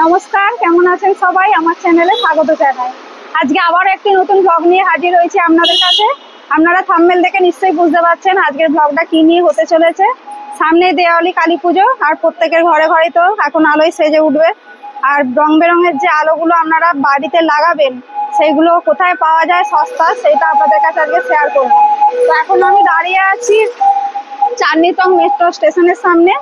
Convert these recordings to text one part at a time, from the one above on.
নমস্কার, কেমন আছেন সবাই? আমার চ্যানেলে স্বাগত জানাই। আজকে আবার একটি নতুন ব্লগ নিয়ে হাজির হয়েছি আপনাদের কাছে। আপনারা থাম্বনেল দেখে নিশ্চয়ই বুঝতে পারছেন আজকের ব্লগটা কি নিয়ে হতে চলেছে। সামনে দেওয়ালি, কালী পুজো, আর প্রত্যেকের ঘরে ঘরেই তো এখন আলোয় সেজে উঠবে। আর রং বেরঙের যে আলোগুলো আপনারা বাড়িতে লাগাবেন, সেইগুলো কোথায় পাওয়া যায় সস্তা, সেটা আপনাদের কাছে আজকে শেয়ার করবো। তো এখন আমি দাঁড়িয়ে আছি চাঁদনী চক মেট্রো স্টেশনের সামনে।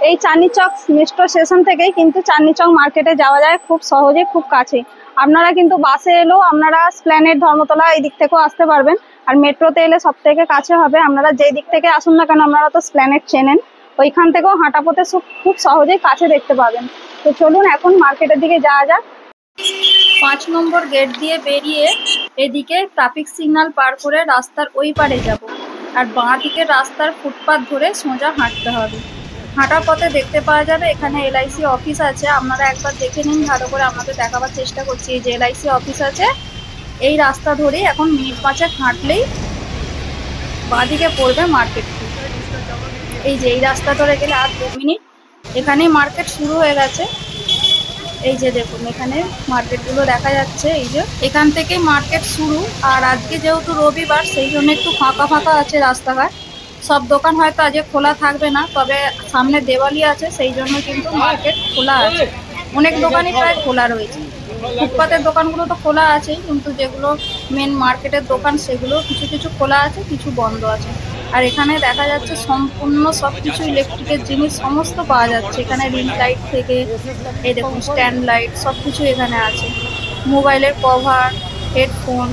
এই চাঁদনী চক মেট্রো স্টেশন থেকেই কিন্তু চাঁদনী চক মার্কেটে যাওয়া যায় খুব সহজে, খুব কাছে। আপনারা কিন্তু বাসে এলেও আপনারা স্প্ল্যানেড, ধর্মতলা এই দিক থেকেও আসতে পারবেন। আর মেট্রোতে এলে সব থেকে কাছে হবে। আপনারা যেই দিক থেকে আসুন না কেন, আপনারা তো স্প্ল্যানেড চেনেন, ওইখান থেকেও হাঁটা পথে খুব সহজেই কাছে দেখতে পাবেন। তো চলুন এখন মার্কেটের দিকে যাওয়া যাক। 5 নম্বর গেট দিয়ে বেরিয়ে এদিকে ট্রাফিক সিগন্যাল পার করে রাস্তার ওই পারে যাব, আর বাঁ দিকের রাস্তার ফুটপাথ ধরে সোজা হাঁটতে হবে। হাঁটার পথে দেখতে পাওয়া যাবে এখানে এলআইসি অফিস আছে। আপনারা একবার দেখে নিন ভালো করে, আপনাদের দেখাবার চেষ্টা করছি। এই যে এলআইসি অফিস আছে, এই রাস্তা ধরেই এখন মিনিট 5 হাঁটলেই বাঁ দিকে পড়বে মার্কেট। এই যে এই রাস্তা ধরে গেলে আর 2 মিনিট, এখানেই মার্কেট শুরু হয়ে গেছে। এই যে দেখুন এখানে মার্কেটগুলো দেখা যাচ্ছে, এই যে এখান থেকে মার্কেট শুরু। আর আজকে যেহেতু রবিবার, সেই জন্য একটু ফাঁকা ফাঁকা আছে রাস্তাঘাট। সব দোকান হয়তো আজকে খোলা থাকবে না, তবে সামনে দেওয়ালি আছে, সেই জন্য কিন্তু মার্কেট খোলা আছে। অনেক দোকানই প্রায় খোলা রয়েছে। ফুটপাতের দোকানগুলো তো খোলা আছেই, কিন্তু যেগুলো মেন মার্কেটের দোকান সেগুলো কিছু কিছু খোলা আছে, কিছু বন্ধ আছে। আর এখানে দেখা যাচ্ছে সম্পূর্ণ সবকিছু ইলেকট্রিকের জিনিস সমস্ত পাওয়া যাচ্ছে এখানে। রিং লাইট থেকে এই দেখুন স্ট্যান্ড লাইট, সবকিছু এখানে আছে। মোবাইলের কভার, হেডফোন,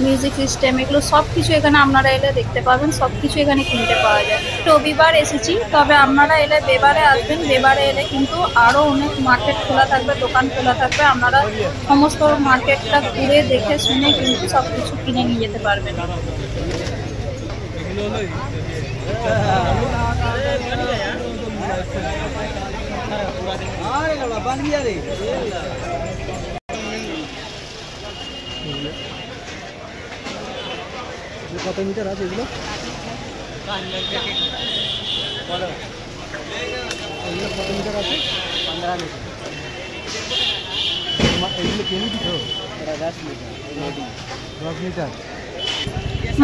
মিউজিক সিস্টেম, এগুলো সবকিছু এখানে আপনারা এলে দেখতে পাবেন। সবকিছু এখানে কিনতে পাওয়া যায়। রবিবার এসেছি, তবে আপনারা এলে বেবারে আসবেন। বেবারে এলে কিন্তু আরো অনেক মার্কেট খোলা থাকবে, দোকান খোলা থাকবে। আপনারা সমস্ত মার্কেটটা ঘুরে দেখে শুনে কিন্তু সবকিছু কিনে নিয়ে যেতে পারবেন। কত মিটার আছে এগুলো? কত মিটার আছে? 15 মিটার। এগুলো কিনে দিত 10 মিটার। 10 মিটার।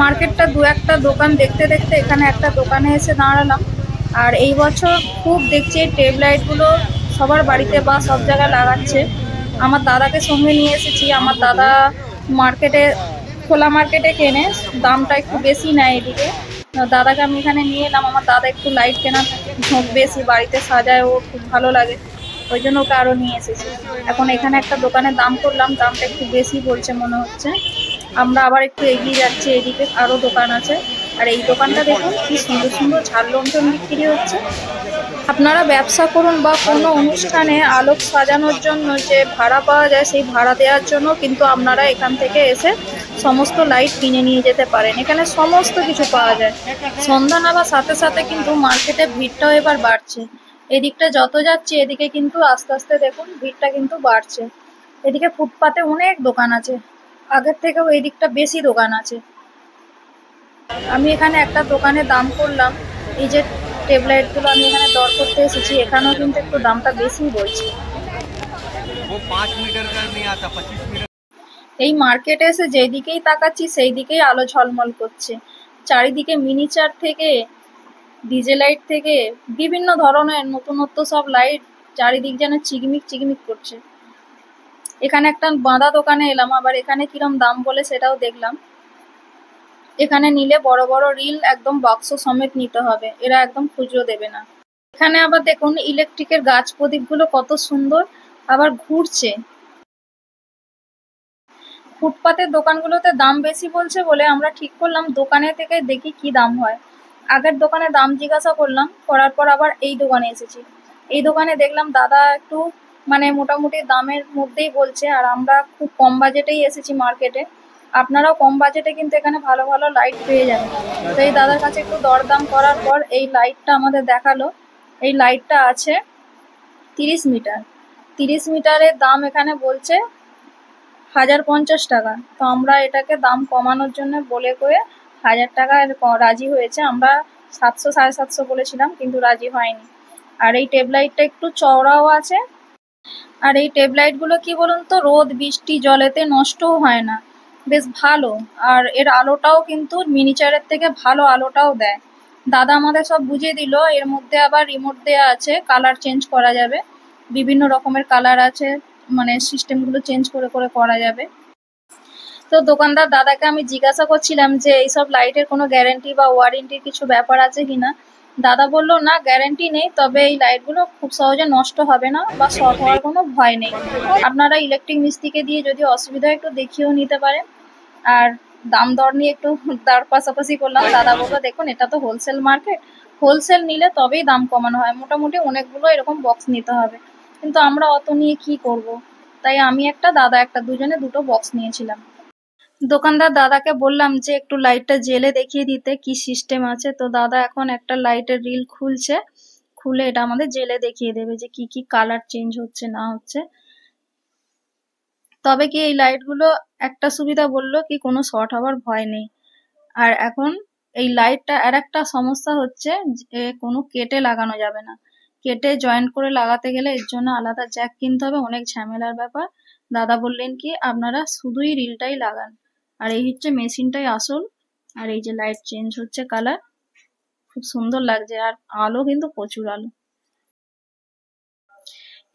মার্কেটটা দু একটা দোকান দেখতে দেখতে এখানে একটা দোকানে এসে দাঁড়ালাম। আর এই বছর খুব দেখছি টেপ লাইটগুলো সবার বাড়িতে বা সব জায়গায় লাগাচ্ছে। আমার দাদাকে সঙ্গে নিয়ে এসেছি। আমার দাদা মার্কেটে, খোলা মার্কেটে কেনে, দামটা একটু বেশি নেয় এদিকে। দাদাকে আমি এখানে নিয়ে এলাম। আমার দাদা একটু লাইট কেনার ঝোঁক বেশি, বাড়িতে সাজায়, ও খুব ভালো লাগে, ওই জন্য ওকে আরও নিয়ে এসেছি। এখন এখানে একটা দোকানে দাম করলাম, দামটা একটু বেশি বলছে মনে হচ্ছে। আমরা আবার একটু এগিয়ে যাচ্ছি, এদিকে আরো দোকান আছে। আর এই দোকানটা দেখুন কি সুন্দর সুন্দর ঝাড় লণ্ঠন বিক্রি হচ্ছে। আপনারা ব্যবসা করুন বা কোনো অনুষ্ঠানে আলোক সাজানোর জন্য যে ভাড়া পাওয়া যায়, সেই ভাড়া দেওয়ার জন্য কিন্তু আপনারা এখান থেকে এসে সমস্ত লাইট কিনে নিয়ে যেতে পারেন। এখানে সমস্ত কিছু পাওয়া যায়। সন্ধ্যা নামার সাথে সাথে কিন্তু মার্কেটে ভিড়টাও এবার বাড়ছে। এদিকটা যত যাচ্ছে এদিকে কিন্তু আস্তে আস্তে দেখুন ভিড়টা কিন্তু বাড়ছে। এদিকে ফুটপাতে অনেক দোকান আছে, আগের থেকেও এই দিকটা বেশি দোকান আছে। আমি এখানে একটা দোকানে দাম করলাম। এই যে টেপ লাইটগুলো আমি এখানে দর করতে এসেছি, এখানেও কিন্তু একটু দামটা বেশি বলছে। এই মার্কেটে এসে যেদিকেই তাকাচ্ছি সেই দিকেই আলো ঝলমল করছে। চারিদিকে মিনিচার থেকে ডিজে লাইট থেকে বিভিন্ন ধরনের নতুনত্ব সব লাইট, চারিদিক যেন চিকমিক চিকমিক করছে। এখানে একটা বাঁধা দোকানে এলাম, আবার এখানে কিরম দাম বলে সেটাও দেখলাম। এখানে নিলে বড় বড় রিল একদম বাক্স সমেত নিতে হবে, এরা একদম খুচরো দেবে না। এখানে আবার দেখুন ইলেকট্রিকের গাছ প্রদীপগুলো কত সুন্দর, আবার ঘুরছে। ফুটপাতের দোকানগুলোতে দাম বেশি বলছে বলে আমরা ঠিক করলাম দোকানে থেকে দেখি কি দাম হয়। আগের দোকানে দাম জিজ্ঞাসা করলাম, করার পর আবার এই দোকানে এসেছি। এই দোকানে দেখলাম দাদা একটু মানে মোটামুটি দামের মধ্যেই বলছে, আর আমরা খুব কম বাজেটেই এসেছি মার্কেটে। আপনারাও কম বাজেটে কিন্তু এখানে ভালো ভালো লাইট পেয়ে যাবেন। তো এই দাদার কাছে একটু দরদাম করার পর এই লাইটটা আমাদের দেখালো। এই লাইটটা আছে 30 মিটার। 30 মিটারের দাম এখানে বলছে 1050 টাকা। তো আমরা এটাকে দাম কমানোর জন্য বলে কয়ে 1000 টাকায় রাজি হয়েছে। আমরা 700 750 বলেছিলাম, কিন্তু রাজি হয়নি। আর এই টেপ লাইটটা একটু চওড়াও আছে, আর এই টেপ লাইটগুলো কি বলুন তো, রোদ বৃষ্টি জলেতে নষ্টও হয় না, বেশ ভালো। আর এর আলোটাও কিন্তু মিনিচারের থেকে ভালো আলোটাও দেয়। দাদা আমাদের সব বুঝিয়ে দিল। এর মধ্যে আবার রিমোট দেওয়া আছে, কালার চেঞ্জ করা যাবে, বিভিন্ন রকমের কালার আছে, মানে সিস্টেমগুলো চেঞ্জ করে করে করা যাবে। তো দোকানদার দাদাকে আমি জিজ্ঞাসা করছিলাম যে এইসব লাইটের কোনো গ্যারেন্টি বা ওয়ারেন্টির কিছু ব্যাপার আছে কিনা। দাদা বললো না, গ্যারেন্টি নেই, তবে এই লাইটগুলো খুব সহজে নষ্ট হবে না বা শর্ট হওয়ার কোনো ভয় নেই। আপনারা ইলেকট্রিক মিস্ত্রিকে দিয়ে যদি অসুবিধা একটু দেখিয়েও নিতে পারেন। আর দাম দর নিয়ে একটু তার পাশাপাশি করলাম। দাদা বললো দেখুন, এটা তো হোলসেল মার্কেট, হোলসেল নিলে তবেই দাম কমানো হয়, মোটামুটি অনেকগুলো এরকম বক্স নিতে হবে, কিন্তু আমরা অত নিয়ে কি করব। তাই আমি একটা, দাদা একটা, দুজনে দুটো বক্স নিয়েছিলাম। দোকানদার দাদাকে বললাম যে একটু লাইটটা জেলে দেখিয়ে দিতে কি সিস্টেম আছে। তো দাদা এখন একটা লাইটের রিল খুলছে, খুলে এটা আমাদের জেলে দেখিয়ে দেবে যে কি কি কালার চেঞ্জ হচ্ছে না হচ্ছে। তবে কি এই লাইটগুলো একটা সুবিধা বললো কি, কোনো শর্ট হওয়ার ভয় নেই। আর এখন এই লাইটটা আর একটা সমস্যা হচ্ছে যে কোনো কেটে লাগানো যাবে না, কেটে জয়েন্ট করে লাগাতে গেলে এর জন্য আলাদা জ্যাক কিনতে হবে, অনেক ঝামেলার ব্যাপার। দাদা বললেন কি আপনারা শুধুই রিলটাই লাগান। আর এই হচ্ছে মেশিনটাই আসল। আর এই যে লাইট চেঞ্জ হচ্ছে কালার, খুব সুন্দর লাগছে, আর আলো কিন্তু প্রচুর আলো।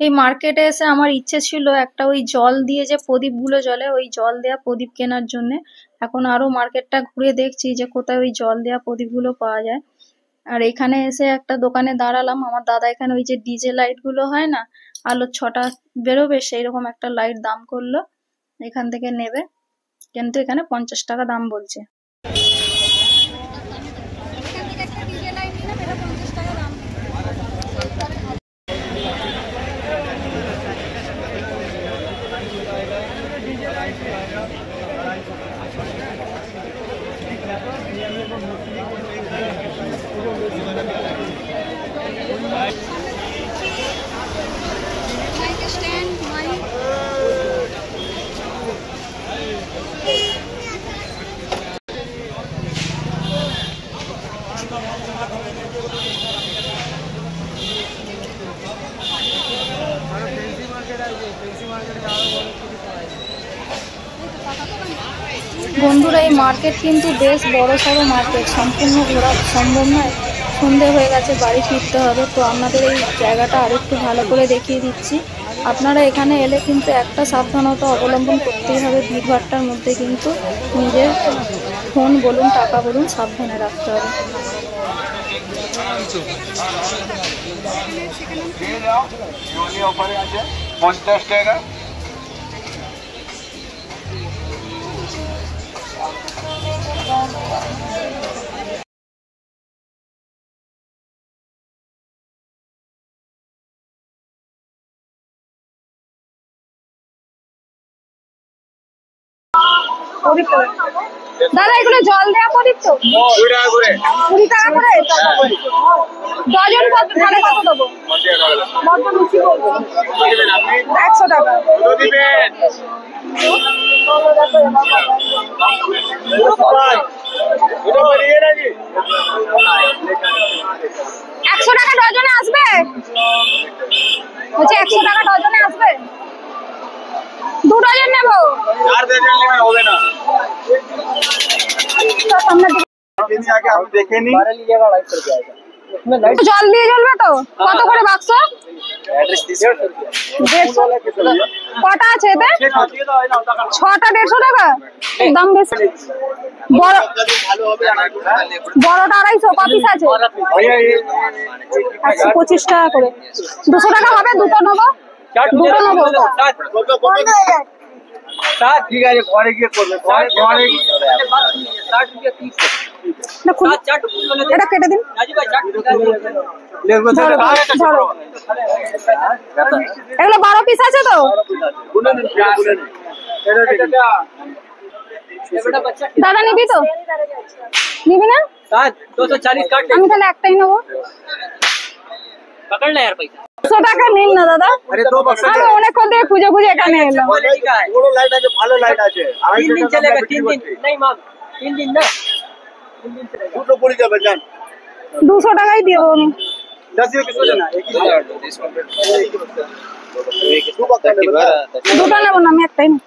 এই মার্কেটে এসে আমার ইচ্ছে ছিল একটা ওই জল দিয়ে যে প্রদীপগুলো জ্বলে, ওই জল দেওয়া প্রদীপ কেনার জন্য। এখন আরো মার্কেটটা ঘুরে দেখছি যে কোথায় ওই জল দেওয়া প্রদীপগুলো পাওয়া যায়। আর এখানে এসে একটা দোকানে দাঁড়ালাম। আমার দাদা এখানে ওই যে ডিজে লাইট গুলো হয় না, আলোর ছটা বেরোবে, সেই রকম একটা লাইট দাম করলো, এখান থেকে নেবে, কিন্তু এখানে 50 টাকা দাম বলছে। বন্ধুরা, এই মার্কেট কিন্তু বেশ বড় সড়ো মার্কেট, সম্পূর্ণ ঘোরা সম্ভব নয়, সন্ধে হয়ে গেছে, বাড়ি ফিরতে হবে। তো আপনাদের এই জায়গাটা আরেকটু ভালো করে দেখিয়ে দিচ্ছি। আপনারা এখানে এলে কিন্তু একটা সাবধানতা অবলম্বন করতেই হবে, ভিড়ভাট্টার মধ্যে কিন্তু নিজের ফোন বলুন, টাকা বলুন, সাবধানে রাখতে হবে। দাদা এগুলো জল দেওয়া প্রদীপ তো? 20 টাকা করে। 20 টাকা করে ডজন। কত তাহলে কত দেবো? 100 টাকা। 100 টাকা ডজনে আসবে? বলছি 100 টাকা ডজনে আসবে? 2 ডজন নেবো। 4 ডজন নেবেন হবে না। তো সামনে আগে আমি দেখে নি। জল দিয়ে জ্বলবে তো? কত করে বাক্স? কটা আছে এতে? 6টা 150 টাকা দাম বেশি। বড়টা 250। ক পিস আছে? 125 টাকা করে। 200 টাকা হবে? দুটো নেবো। দুটো নেবো। ঠিক আছে, ঘরে গিয়ে করবে। এটা কেটে দিন। এগুলো 12 পিস আছে তো? দাদা নিবি তো? নিবি না? 240 কাট। আমি তাহলে একটাই নেবো। पकड़ ले यार पैसा। 100 টাকা নিন না দাদা। আরে তো বক্স আমি অনেকক্ষণ থেকে খুঁজে খুঁজে এখানে এলাম। বড় লাইট আছে, ভালো লাইট আছে। 3 দিন চলেगा। 3 दिन नहीं माम, 3 दिन ना, 3 दिन चलेगा। দুটো পড়ে যাবে জান। 200 টাকাই দেবো আমি। 10 কিসে না? 21 টাকা। দুটো নেবো না, আমি একটাই নেবো।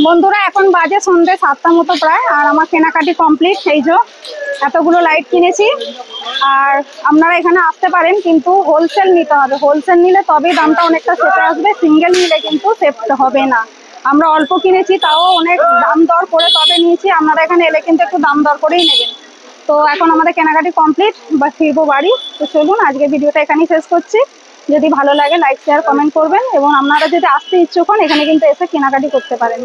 বন্ধুরা এখন বাজে সন্ধ্যে 7টা মতো প্রায়, আর আমার কেনাকাটি কমপ্লিট। সেই যে এতগুলো লাইট কিনেছি। আর আপনারা এখানে আসতে পারেন, কিন্তু হোলসেল নিতে হবে। হোলসেল নিলে তবেই দামটা অনেকটা সেফে আসবে, সিঙ্গেল নিলে কিন্তু সেফ হবে না। আমরা অল্প কিনেছি, তাও অনেক দাম দর করে তবে নিয়েছি। আপনারা এখানে এলে কিন্তু একটু দাম দর করেই নেবেন। তো এখন আমাদের কেনাকাটি কমপ্লিট, বা ফিরবো বাড়ি। তো চলুন আজকে ভিডিওটা এখানেই শেষ করছি। যদি ভালো লাগে লাইক শেয়ার কমেন্ট করবেন, এবং আপনারা যদি আসতে ইচ্ছুক হন এখানে কিন্তু এসে কেনাকাটি করতে পারেন।